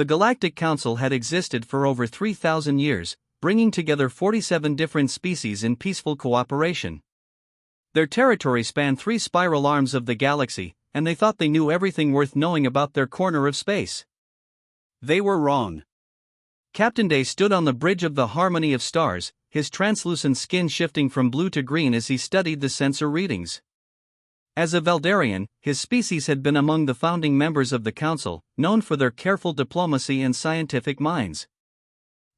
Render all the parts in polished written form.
The Galactic Council had existed for over 3,000 years, bringing together 47 different species in peaceful cooperation. Their territory spanned 3 spiral arms of the galaxy, and they thought they knew everything worth knowing about their corner of space. They were wrong. Captain Day stood on the bridge of the Harmony of Stars, his translucent skin shifting from blue to green as he studied the sensor readings. As a Veldarian, his species had been among the founding members of the Council, known for their careful diplomacy and scientific minds.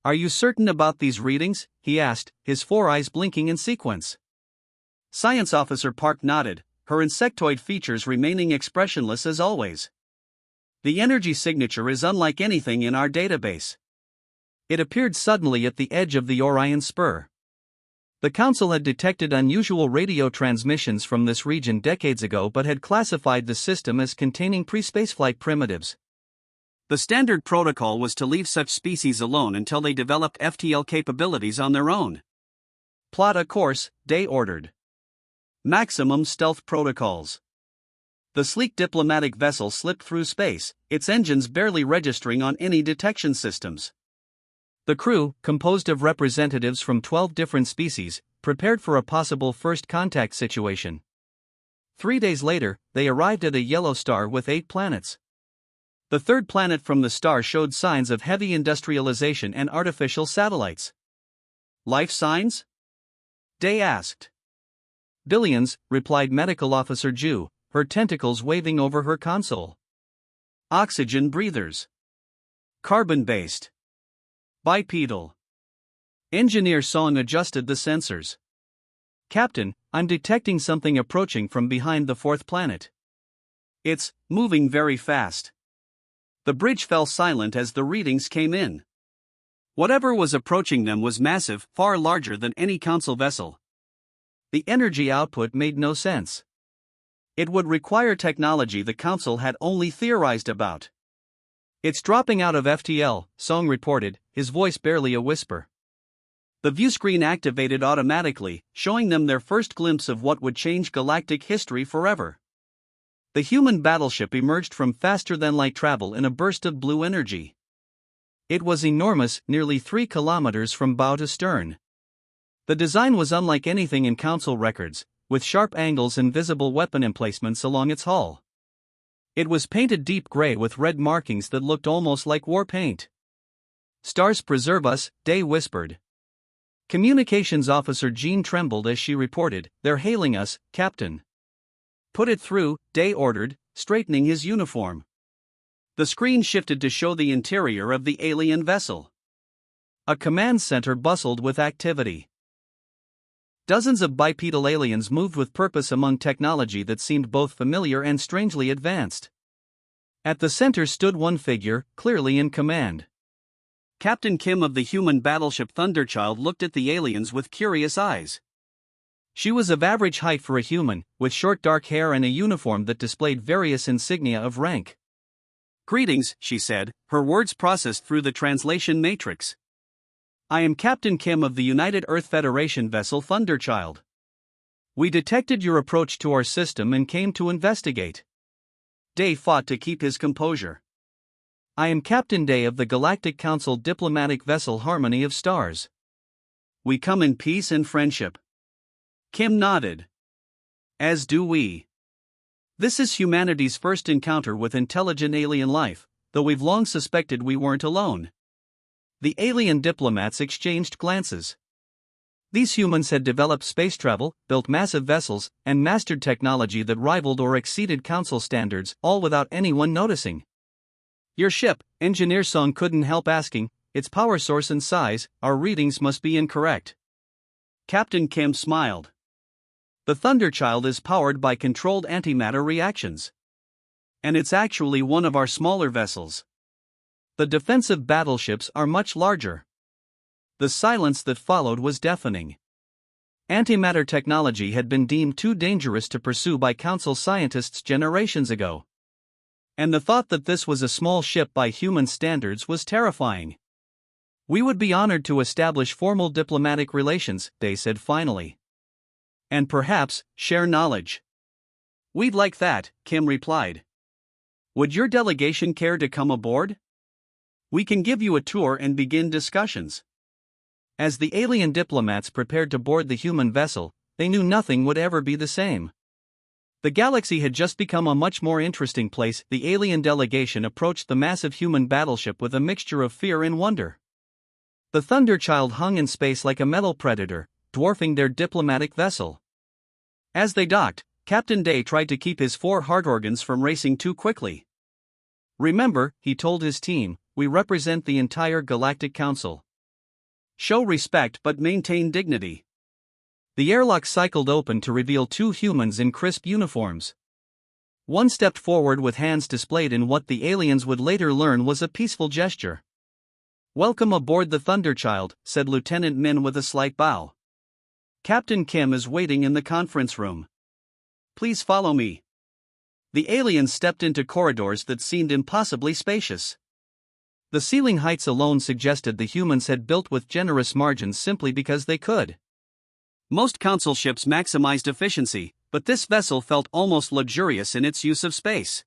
"Are you certain about these readings?" he asked, his 4 eyes blinking in sequence. Science Officer Park nodded, her insectoid features remaining expressionless as always. "The energy signature is unlike anything in our database. It appeared suddenly at the edge of the Orion Spur. The Council had detected unusual radio transmissions from this region decades ago but had classified the system as containing pre-spaceflight primitives. The standard protocol was to leave such species alone until they developed FTL capabilities on their own. Plot a course, Day ordered. Maximum stealth protocols." The sleek diplomatic vessel slipped through space, its engines barely registering on any detection systems. The crew, composed of representatives from 12 different species, prepared for a possible first contact situation. 3 days later, they arrived at a yellow star with 8 planets. The third planet from the star showed signs of heavy industrialization and artificial satellites. "Life signs?" Day asked. "Billions," replied Medical Officer Ju, her tentacles waving over her console. "Oxygen breathers. Carbon-based. Bipedal." Engineer Song adjusted the sensors. "Captain, I'm detecting something approaching from behind the 4th planet. It's moving very fast." The bridge fell silent as the readings came in. Whatever was approaching them was massive, far larger than any Council vessel. The energy output made no sense. It would require technology the Council had only theorized about. "It's dropping out of FTL," Song reported, his voice barely a whisper. The viewscreen activated automatically, showing them their first glimpse of what would change galactic history forever. The human battleship emerged from faster-than-light travel in a burst of blue energy. It was enormous, nearly 3 kilometers from bow to stern. The design was unlike anything in Council records, with sharp angles and visible weapon emplacements along its hull. It was painted deep gray with red markings that looked almost like war paint. "Stars preserve us," Day whispered. Communications Officer Jean trembled as she reported, "They're hailing us, Captain." "Put it through," Day ordered, straightening his uniform. The screen shifted to show the interior of the alien vessel. A command center bustled with activity. Dozens of bipedal aliens moved with purpose among technology that seemed both familiar and strangely advanced. At the center stood one figure, clearly in command. Captain Kim of the human battleship Thunderchild looked at the aliens with curious eyes. She was of average height for a human, with short dark hair and a uniform that displayed various insignia of rank. "Greetings," she said, her words processed through the translation matrix. "I am Captain Kim of the United Earth Federation vessel Thunderchild. We detected your approach to our system and came to investigate." Day fought to keep his composure. "I am Captain Day of the Galactic Council diplomatic vessel Harmony of Stars. We come in peace and friendship." Kim nodded. "As do we. This is humanity's first encounter with intelligent alien life, though we've long suspected we weren't alone." The alien diplomats exchanged glances. These humans had developed space travel, built massive vessels, and mastered technology that rivaled or exceeded Council standards, all without anyone noticing. "Your ship," Engineer Song couldn't help asking, "its power source and size, our readings must be incorrect." Captain Kim smiled. "The Thunderchild is powered by controlled antimatter reactions. And it's actually one of our smaller vessels. The defensive battleships are much larger." The silence that followed was deafening. Antimatter technology had been deemed too dangerous to pursue by Council scientists generations ago. And the thought that this was a small ship by human standards was terrifying. "We would be honored to establish formal diplomatic relations," Day said finally. "And perhaps, share knowledge." "We'd like that," Kim replied. "Would your delegation care to come aboard?" We can give you a tour and begin discussions. As the alien diplomats prepared to board the human vessel, they knew nothing would ever be the same. The galaxy had just become a much more interesting place. The alien delegation approached the massive human battleship with a mixture of fear and wonder. The Thunderchild hung in space like a metal predator, dwarfing their diplomatic vessel. As they docked, Captain Day tried to keep his 4 heart organs from racing too quickly. "Remember," he told his team, "we represent the entire Galactic Council. Show respect but maintain dignity." The airlock cycled open to reveal 2 humans in crisp uniforms. One stepped forward with hands displayed in what the aliens would later learn was a peaceful gesture. "Welcome aboard the Thunderchild," said Lieutenant Min with a slight bow. "Captain Kim is waiting in the conference room. Please follow me." The aliens stepped into corridors that seemed impossibly spacious. The ceiling heights alone suggested the humans had built with generous margins simply because they could. Most council ships maximized efficiency, but this vessel felt almost luxurious in its use of space.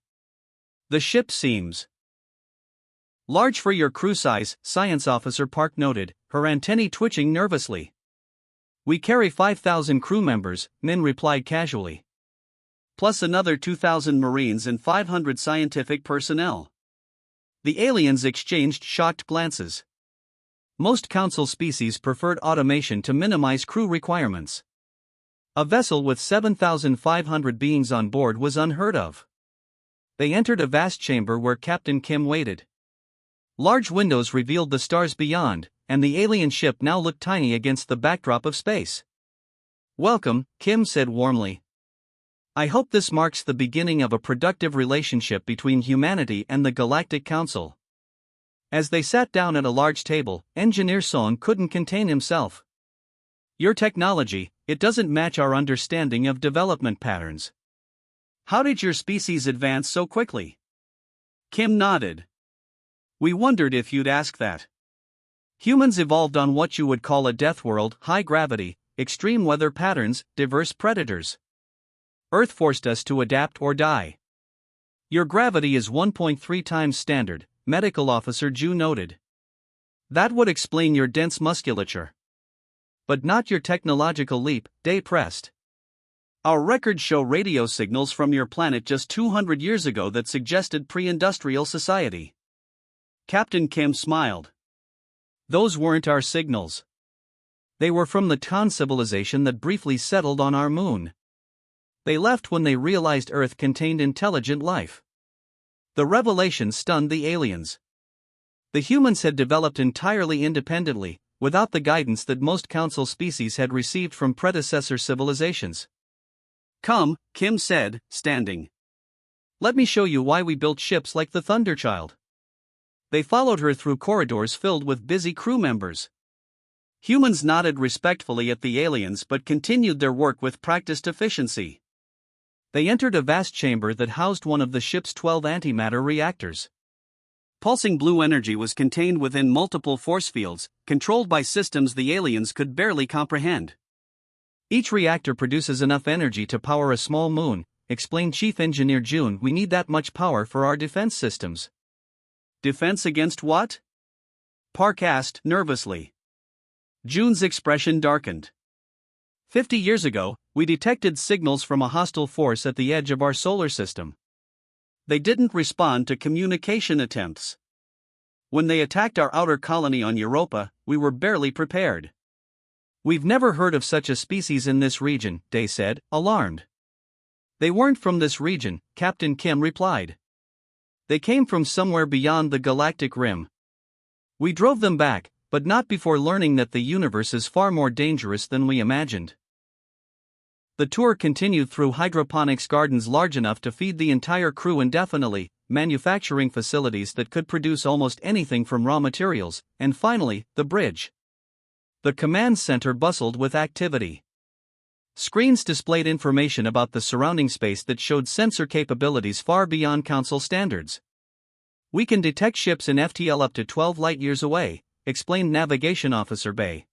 "The ship seems large for your crew size," Science Officer Park noted, her antennae twitching nervously. "We carry 5,000 crew members," Min replied casually. "Plus another 2,000 Marines and 500 scientific personnel." The aliens exchanged shocked glances. Most council species preferred automation to minimize crew requirements. A vessel with 7,500 beings on board was unheard of. They entered a vast chamber where Captain Kim waited. Large windows revealed the stars beyond, and the alien ship now looked tiny against the backdrop of space. "Welcome," Kim said warmly. "I hope this marks the beginning of a productive relationship between humanity and the Galactic Council." As they sat down at a large table, Engineer Song couldn't contain himself. "Your technology, it doesn't match our understanding of development patterns. How did your species advance so quickly?" Kim nodded. "We wondered if you'd ask that. Humans evolved on what you would call a death world, high gravity, extreme weather patterns, diverse predators. Earth forced us to adapt or die. Your gravity is 1.3 times standard," Medical Officer Ju noted. "That would explain your dense musculature. But not your technological leap," Day pressed. "Our records show radio signals from your planet just 200 years ago that suggested pre-industrial society." Captain Kim smiled. "Those weren't our signals. They were from the Khan civilization that briefly settled on our moon. They left when they realized Earth contained intelligent life." The revelation stunned the aliens. The humans had developed entirely independently, without the guidance that most council species had received from predecessor civilizations. "Come," Kim said, standing. "Let me show you why we built ships like the Thunderchild." They followed her through corridors filled with busy crew members. Humans nodded respectfully at the aliens but continued their work with practiced efficiency. They entered a vast chamber that housed one of the ship's 12 antimatter reactors. Pulsing blue energy was contained within multiple force fields, controlled by systems the aliens could barely comprehend. "Each reactor produces enough energy to power a small moon," explained Chief Engineer June. "We need that much power for our defense systems." "Defense against what?" Park asked nervously. June's expression darkened. 50 years ago, we detected signals from a hostile force at the edge of our solar system. They didn't respond to communication attempts. When they attacked our outer colony on Europa, we were barely prepared. We've never heard of such a species in this region, Day said, alarmed. They weren't from this region, Captain Kim replied. They came from somewhere beyond the galactic rim. We drove them back, but not before learning that the universe is far more dangerous than we imagined. The tour continued through hydroponics gardens large enough to feed the entire crew indefinitely, manufacturing facilities that could produce almost anything from raw materials, and finally, the bridge. The command center bustled with activity. Screens displayed information about the surrounding space that showed sensor capabilities far beyond Council standards. We can detect ships in FTL up to 12 light-years away, explained Navigation Officer Bay.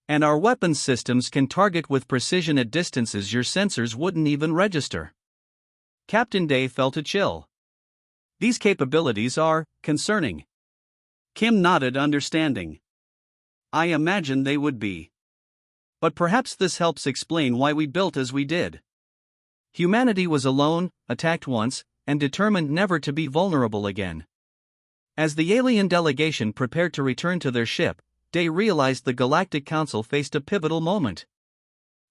And our weapons systems can target with precision at distances your sensors wouldn't even register. Captain Day felt a chill. These capabilities are concerning. Kim nodded, understanding. I imagine they would be. But perhaps this helps explain why we built as we did. Humanity was alone, attacked once, and determined never to be vulnerable again. As the alien delegation prepared to return to their ship, Day realized the Galactic Council faced a pivotal moment.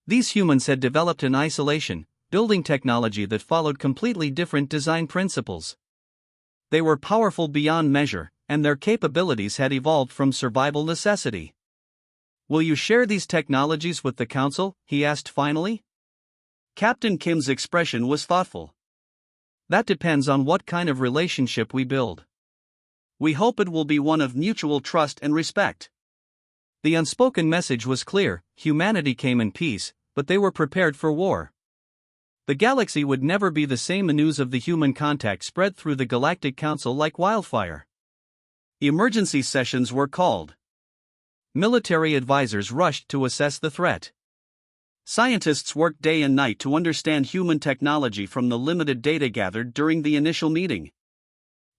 These humans had developed in isolation, building technology that followed completely different design principles. They were powerful beyond measure, and their capabilities had evolved from survival necessity. Will you share these technologies with the Council? He asked finally. Captain Kim's expression was thoughtful. That depends on what kind of relationship we build. We hope it will be one of mutual trust and respect. The unspoken message was clear: humanity came in peace, but they were prepared for war. The galaxy would never be the same. The news of the human contact spread through the Galactic Council like wildfire. Emergency sessions were called. Military advisors rushed to assess the threat. Scientists worked day and night to understand human technology from the limited data gathered during the initial meeting.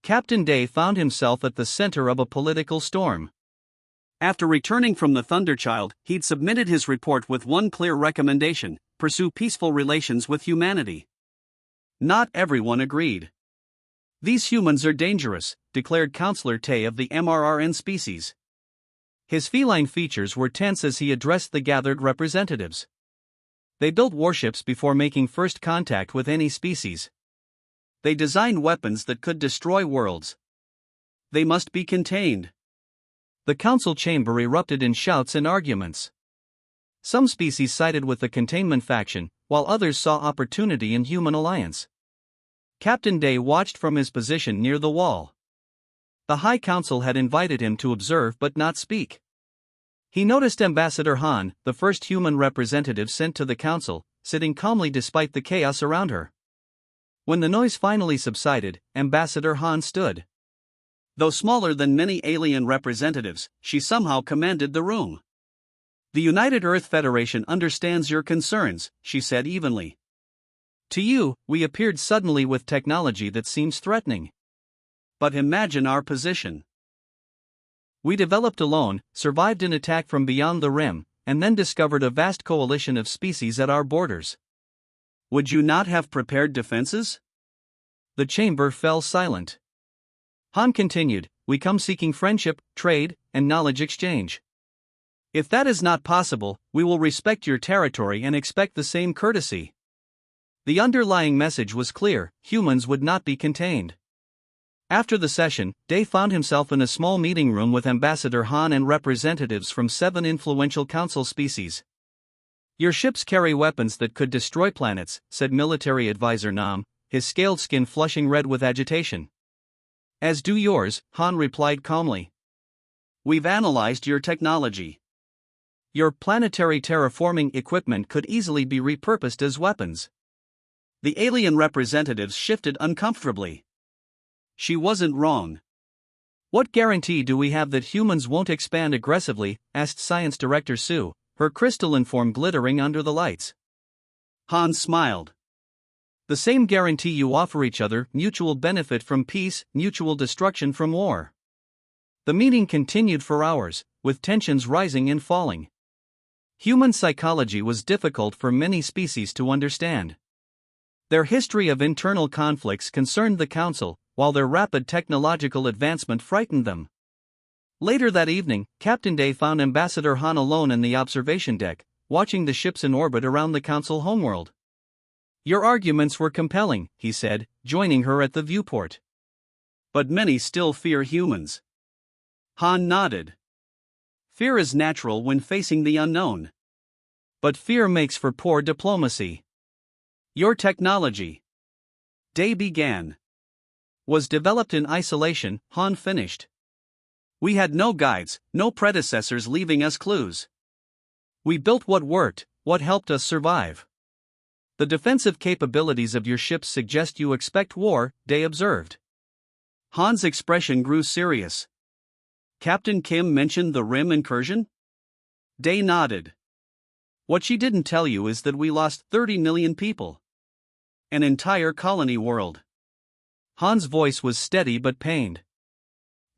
Captain Day found himself at the center of a political storm. After returning from the Thunderchild, he'd submitted his report with one clear recommendation: pursue peaceful relations with humanity. Not everyone agreed. These humans are dangerous, declared Counselor Tay of the MRRN species. His feline features were tense as he addressed the gathered representatives. They built warships before making first contact with any species. They designed weapons that could destroy worlds. They must be contained. The council chamber erupted in shouts and arguments. Some species sided with the containment faction, while others saw opportunity in human alliance. Captain Day watched from his position near the wall. The High Council had invited him to observe but not speak. He noticed Ambassador Han, the first human representative sent to the council, sitting calmly despite the chaos around her. When the noise finally subsided, Ambassador Han stood. Though smaller than many alien representatives, she somehow commanded the room. The United Earth Federation understands your concerns, she said evenly. To you, we appeared suddenly with technology that seems threatening. But imagine our position. We developed alone, survived an attack from beyond the rim, and then discovered a vast coalition of species at our borders. Would you not have prepared defenses? The chamber fell silent. Han continued, we come seeking friendship, trade, and knowledge exchange. If that is not possible, we will respect your territory and expect the same courtesy. The underlying message was clear: humans would not be contained. After the session, Day found himself in a small meeting room with Ambassador Han and representatives from 7 influential council species. Your ships carry weapons that could destroy planets, said military advisor Nam, his scaled skin flushing red with agitation. As do yours, Han replied calmly. We've analyzed your technology. Your planetary terraforming equipment could easily be repurposed as weapons. The alien representatives shifted uncomfortably. She wasn't wrong. What guarantee do we have that humans won't expand aggressively? Asked Science Director Sue, her crystalline form glittering under the lights. Han smiled. The same guarantee you offer each other: mutual benefit from peace, mutual destruction from war. The meeting continued for hours, with tensions rising and falling. Human psychology was difficult for many species to understand. Their history of internal conflicts concerned the Council, while their rapid technological advancement frightened them. Later that evening, Captain Day found Ambassador Han alone in the observation deck, watching the ships in orbit around the Council homeworld. Your arguments were compelling, he said, joining her at the viewport. But many still fear humans. Han nodded. Fear is natural when facing the unknown. But fear makes for poor diplomacy. Your technology, Day began, was developed in isolation, Han finished. We had no guides, no predecessors leaving us clues. We built what worked, what helped us survive. The defensive capabilities of your ships suggest you expect war, Day observed. Han's expression grew serious. Captain Kim mentioned the Rim incursion? Day nodded. What she didn't tell you is that we lost 30 million people. An entire colony world. Han's voice was steady but pained.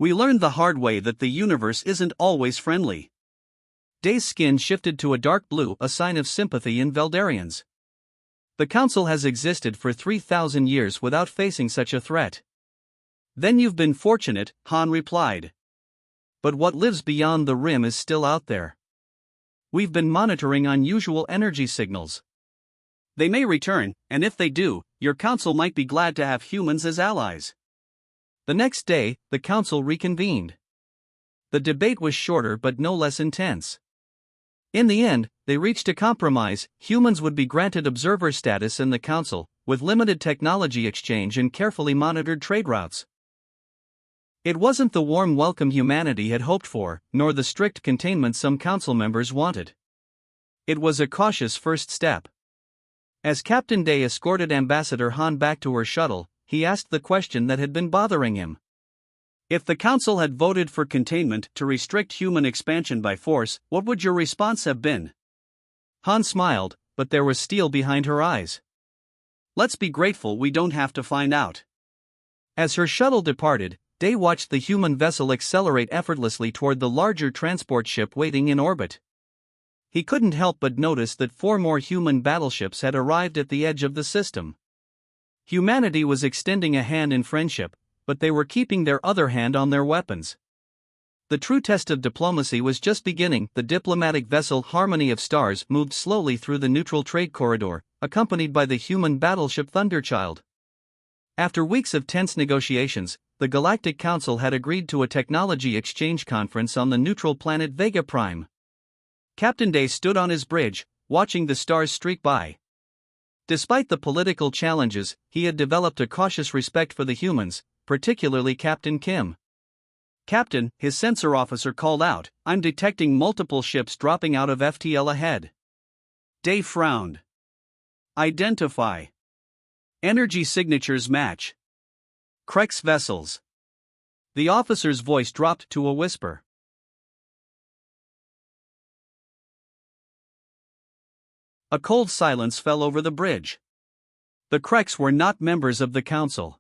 We learned the hard way that the universe isn't always friendly. Day's skin shifted to a dark blue, a sign of sympathy in Veldarians. The Council has existed for 3,000 years without facing such a threat. Then you've been fortunate, Han replied. But what lives beyond the rim is still out there. We've been monitoring unusual energy signals. They may return, and if they do, your council might be glad to have humans as allies. The next day, the Council reconvened. The debate was shorter but no less intense. In the end, they reached a compromise. Humans would be granted observer status in the Council, with limited technology exchange and carefully monitored trade routes. It wasn't the warm welcome humanity had hoped for, nor the strict containment some Council members wanted. It was a cautious first step. As Captain Day escorted Ambassador Han back to her shuttle, he asked the question that had been bothering him. If the Council had voted for containment to restrict human expansion by force, what would your response have been? Han smiled, but there was steel behind her eyes. Let's be grateful we don't have to find out. As her shuttle departed, Day watched the human vessel accelerate effortlessly toward the larger transport ship waiting in orbit. He couldn't help but notice that 4 more human battleships had arrived at the edge of the system. Humanity was extending a hand in friendship, but they were keeping their other hand on their weapons. The true test of diplomacy was just beginning. The diplomatic vessel Harmony of Stars moved slowly through the neutral trade corridor, accompanied by the human battleship Thunderchild. After weeks of tense negotiations, the Galactic Council had agreed to a technology exchange conference on the neutral planet Vega Prime. Captain Day stood on his bridge, watching the stars streak by. Despite the political challenges, he had developed a cautious respect for the humans, particularly Captain Kim. Captain, his sensor officer called out, I'm detecting multiple ships dropping out of FTL ahead. Day frowned. Identify. Energy signatures match. Krex vessels. The officer's voice dropped to a whisper. A cold silence fell over the bridge. The Krex were not members of the Council.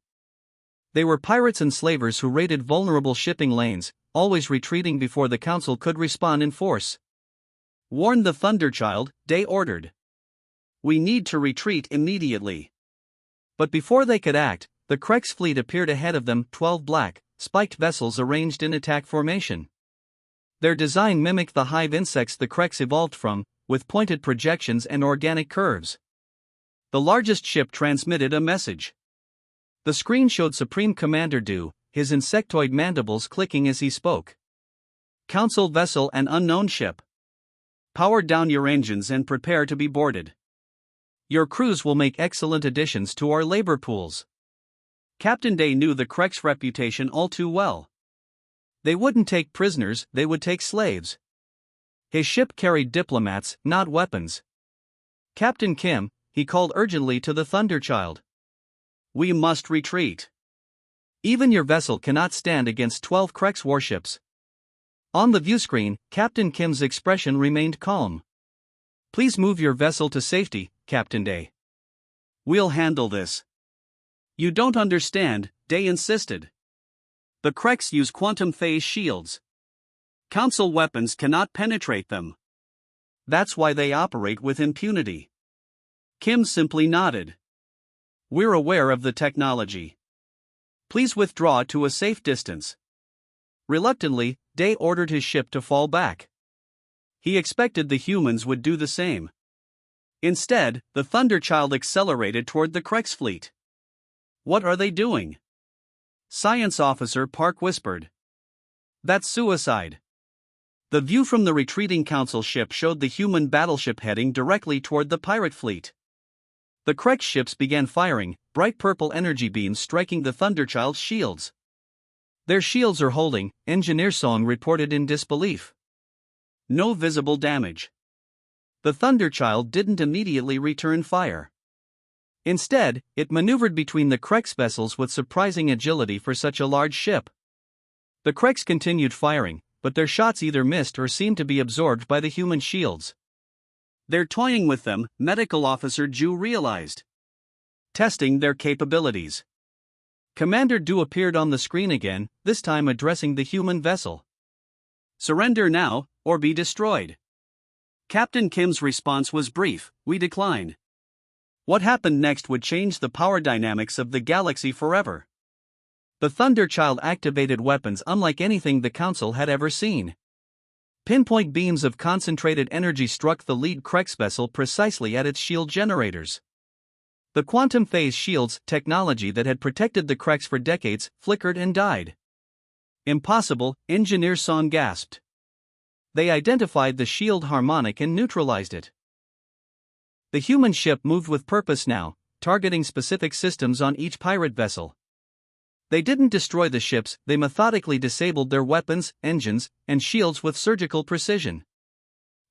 They were pirates and slavers who raided vulnerable shipping lanes, always retreating before the Council could respond in force. Warn the Thunderchild, Day ordered. We need to retreat immediately. But before they could act, the Krex fleet appeared ahead of them, 12 black, spiked vessels arranged in attack formation. Their design mimicked the hive insects the Krex evolved from, with pointed projections and organic curves. The largest ship transmitted a message. The screen showed Supreme Commander Du, his insectoid mandibles clicking as he spoke. Council vessel and unknown ship. Power down your engines and prepare to be boarded. Your crews will make excellent additions to our labor pools. Captain Day knew the Krex reputation all too well. They wouldn't take prisoners, they would take slaves. His ship carried diplomats, not weapons. Captain Kim, he called urgently to the Thunderchild. We must retreat. Even your vessel cannot stand against 12 Krex warships. On the viewscreen, Captain Kim's expression remained calm. Please move your vessel to safety, Captain Day. We'll handle this. You don't understand, Day insisted. The Krex use quantum phase shields. Council weapons cannot penetrate them. That's why they operate with impunity. Kim simply nodded. We're aware of the technology. Please withdraw to a safe distance. Reluctantly, Day ordered his ship to fall back. He expected the humans would do the same. Instead, the Thunderchild accelerated toward the Krex fleet. What are they doing? Science Officer Park whispered. That's suicide. The view from the retreating Council ship showed the human battleship heading directly toward the pirate fleet. The Krex ships began firing, bright purple energy beams striking the Thunderchild's shields. Their shields are holding, Engineer Song reported in disbelief. No visible damage. The Thunderchild didn't immediately return fire. Instead, it maneuvered between the Krex vessels with surprising agility for such a large ship. The Krex continued firing, but their shots either missed or seemed to be absorbed by the human shields. They're toying with them, Medical Officer Ju realized. Testing their capabilities. Commander Du appeared on the screen again, this time addressing the human vessel. Surrender now, or be destroyed. Captain Kim's response was brief: we decline. What happened next would change the power dynamics of the galaxy forever. The Thunderchild activated weapons unlike anything the Council had ever seen. Pinpoint beams of concentrated energy struck the lead Krex vessel precisely at its shield generators. The quantum phase shields, technology that had protected the Krex for decades, flickered and died. Impossible, Engineer Son gasped. They identified the shield harmonic and neutralized it. The human ship moved with purpose now, targeting specific systems on each pirate vessel. They didn't destroy the ships, they methodically disabled their weapons, engines, and shields with surgical precision.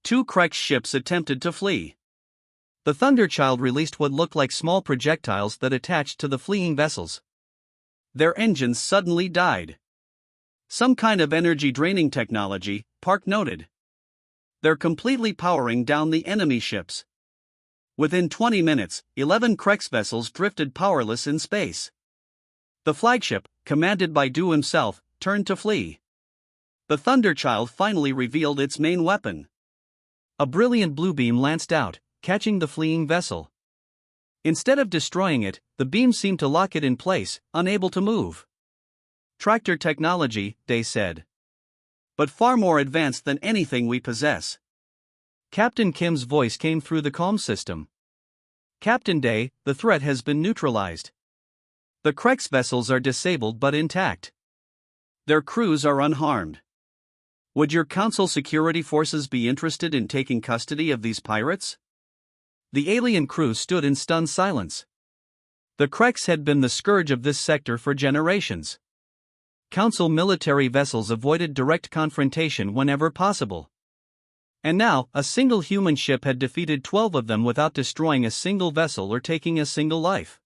2 Krex ships attempted to flee. The Thunderchild released what looked like small projectiles that attached to the fleeing vessels. Their engines suddenly died. Some kind of energy-draining technology, Park noted. They're completely powering down the enemy ships. Within 20 minutes, 11 Krex vessels drifted powerless in space. The flagship, commanded by Du himself, turned to flee. The Thunderchild finally revealed its main weapon. A brilliant blue beam lanced out, catching the fleeing vessel. Instead of destroying it, the beam seemed to lock it in place, unable to move. Tractor technology, they said. But far more advanced than anything we possess. Captain Kim's voice came through the comm system. Captain Day, the threat has been neutralized. The Krex vessels are disabled but intact. Their crews are unharmed. Would your Council security forces be interested in taking custody of these pirates? The alien crew stood in stunned silence. The Krex had been the scourge of this sector for generations. Council military vessels avoided direct confrontation whenever possible. And now, a single human ship had defeated 12 of them without destroying a single vessel or taking a single life.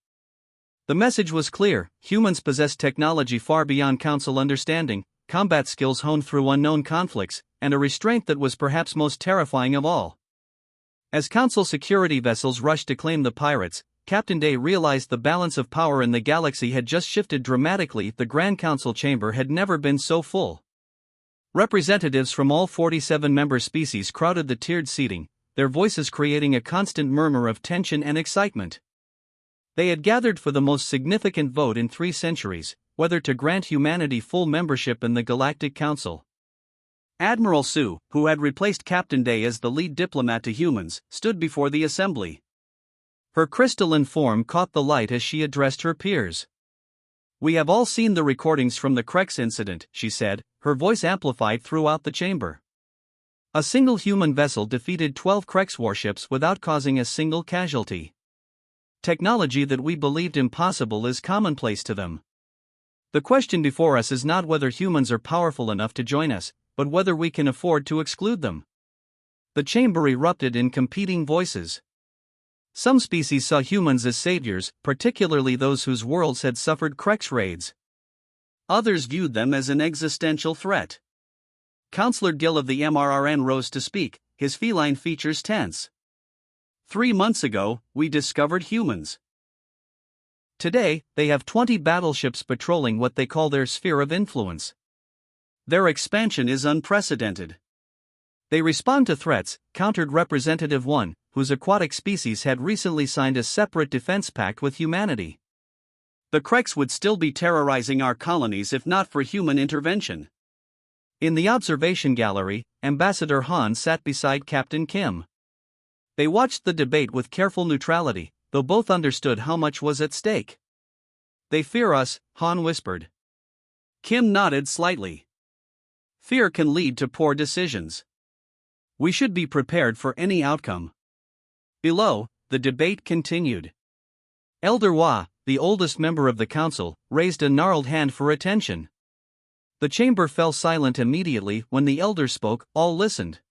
The message was clear: humans possessed technology far beyond Council understanding, combat skills honed through unknown conflicts, and a restraint that was perhaps most terrifying of all. As Council security vessels rushed to claim the pirates, Captain Day realized the balance of power in the galaxy had just shifted dramatically. The Grand Council chamber had never been so full. Representatives from all 47 member species crowded the tiered seating, their voices creating a constant murmur of tension and excitement. They had gathered for the most significant vote in 3 centuries, whether to grant humanity full membership in the Galactic Council. Admiral Sue, who had replaced Captain Day as the lead diplomat to humans, stood before the assembly. Her crystalline form caught the light as she addressed her peers. "We have all seen the recordings from the Krex incident," she said, her voice amplified throughout the chamber. A single human vessel defeated 12 Krex warships without causing a single casualty. Technology that we believed impossible is commonplace to them. The question before us is not whether humans are powerful enough to join us, but whether we can afford to exclude them. The chamber erupted in competing voices. Some species saw humans as saviors, particularly those whose worlds had suffered Krex raids. Others viewed them as an existential threat. Counselor Gill of the MRRN rose to speak, his feline features tense. 3 months ago, we discovered humans. Today, they have 20 battleships patrolling what they call their sphere of influence. Their expansion is unprecedented. They respond to threats, countered Representative 1, whose aquatic species had recently signed a separate defense pact with humanity. The Krex would still be terrorizing our colonies if not for human intervention. In the observation gallery, Ambassador Han sat beside Captain Kim. They watched the debate with careful neutrality, though both understood how much was at stake. "They fear us," Han whispered. Kim nodded slightly. Fear can lead to poor decisions. We should be prepared for any outcome. Below, the debate continued. Elder Hua, the oldest member of the council, raised a gnarled hand for attention. The chamber fell silent immediately when the elder spoke. All listened.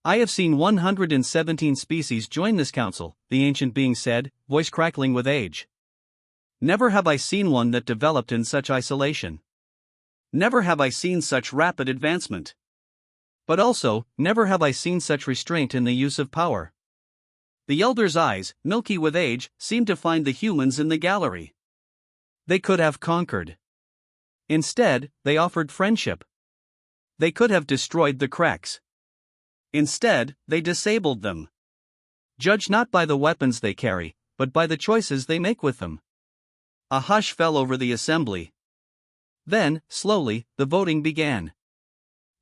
"I have seen 117 species join this council," the ancient being said, voice crackling with age. "Never have I seen one that developed in such isolation. Never have I seen such rapid advancement. But also, never have I seen such restraint in the use of power." The elder's eyes, milky with age, seemed to find the humans in the gallery. They could have conquered. Instead, they offered friendship. They could have destroyed the cracks. Instead, they disabled them. Judge not by the weapons they carry, but by the choices they make with them. A hush fell over the assembly. Then, slowly, the voting began.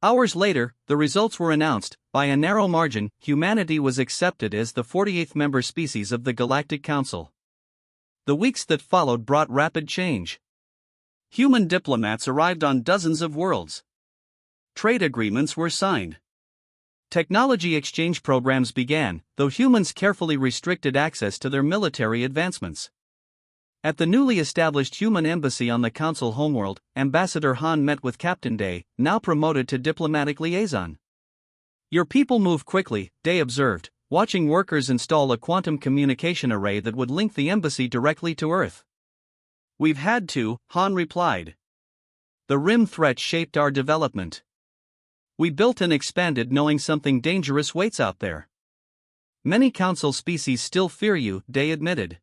Hours later, the results were announced. By a narrow margin, humanity was accepted as the 48th member species of the Galactic Council. The weeks that followed brought rapid change. Human diplomats arrived on dozens of worlds. Trade agreements were signed. Technology exchange programs began, though humans carefully restricted access to their military advancements. At the newly established human embassy on the Council homeworld, Ambassador Han met with Captain Day, now promoted to diplomatic liaison. Your people move quickly, Day observed, watching workers install a quantum communication array that would link the embassy directly to Earth. We've had to, Han replied. The Rim threat shaped our development. We built and expanded knowing something dangerous waits out there. Many Council species still fear you, Day admitted.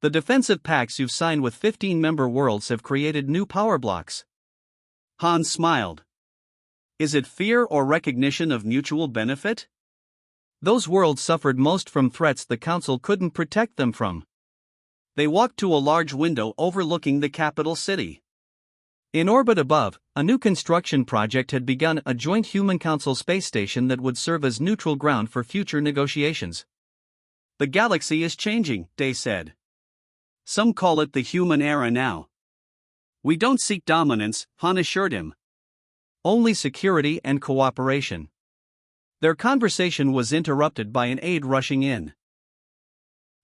The defensive pacts you've signed with 15-member worlds have created new power blocks. Han smiled. Is it fear or recognition of mutual benefit? Those worlds suffered most from threats the Council couldn't protect them from. They walked to a large window overlooking the capital city. In orbit above, a new construction project had begun, a joint Human-Council space station that would serve as neutral ground for future negotiations. The galaxy is changing, Day said. Some call it the human era now. We don't seek dominance, Han assured him. Only security and cooperation. Their conversation was interrupted by an aide rushing in.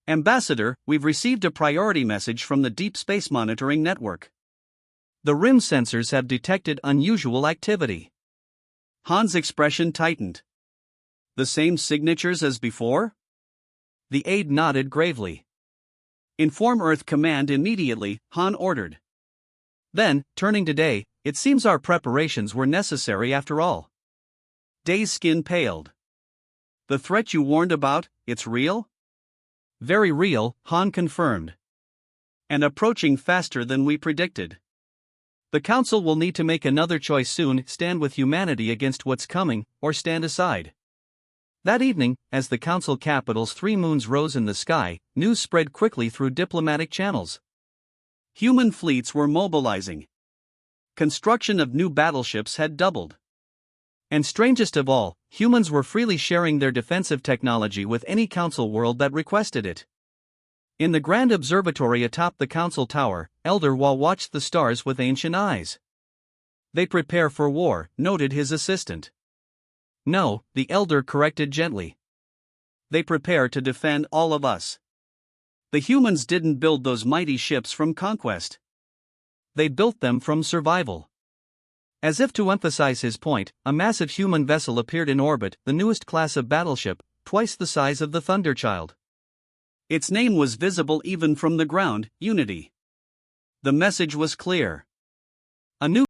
Ambassador, we've received a priority message from the Deep Space Monitoring Network. The Rim sensors have detected unusual activity. Han's expression tightened. The same signatures as before? The aide nodded gravely. Inform Earth Command immediately, Han ordered. Then, turning to Day, it seems our preparations were necessary after all. Day's skin paled. The threat you warned about, it's real? Very real, Han confirmed. And approaching faster than we predicted. The Council will need to make another choice soon: stand with humanity against what's coming, or stand aside. That evening, as the Council capital's 3 moons rose in the sky, news spread quickly through diplomatic channels. Human fleets were mobilizing. Construction of new battleships had doubled. And strangest of all, humans were freely sharing their defensive technology with any Council world that requested it. In the grand observatory atop the Council Tower, Elder Wa watched the stars with ancient eyes. They prepare for war, noted his assistant. No, the Elder corrected gently. They prepare to defend all of us. The humans didn't build those mighty ships from conquest. They built them from survival. As if to emphasize his point, a massive human vessel appeared in orbit, the newest class of battleship, twice the size of the Thunderchild. Its name was visible even from the ground, Unity. The message was clear. A new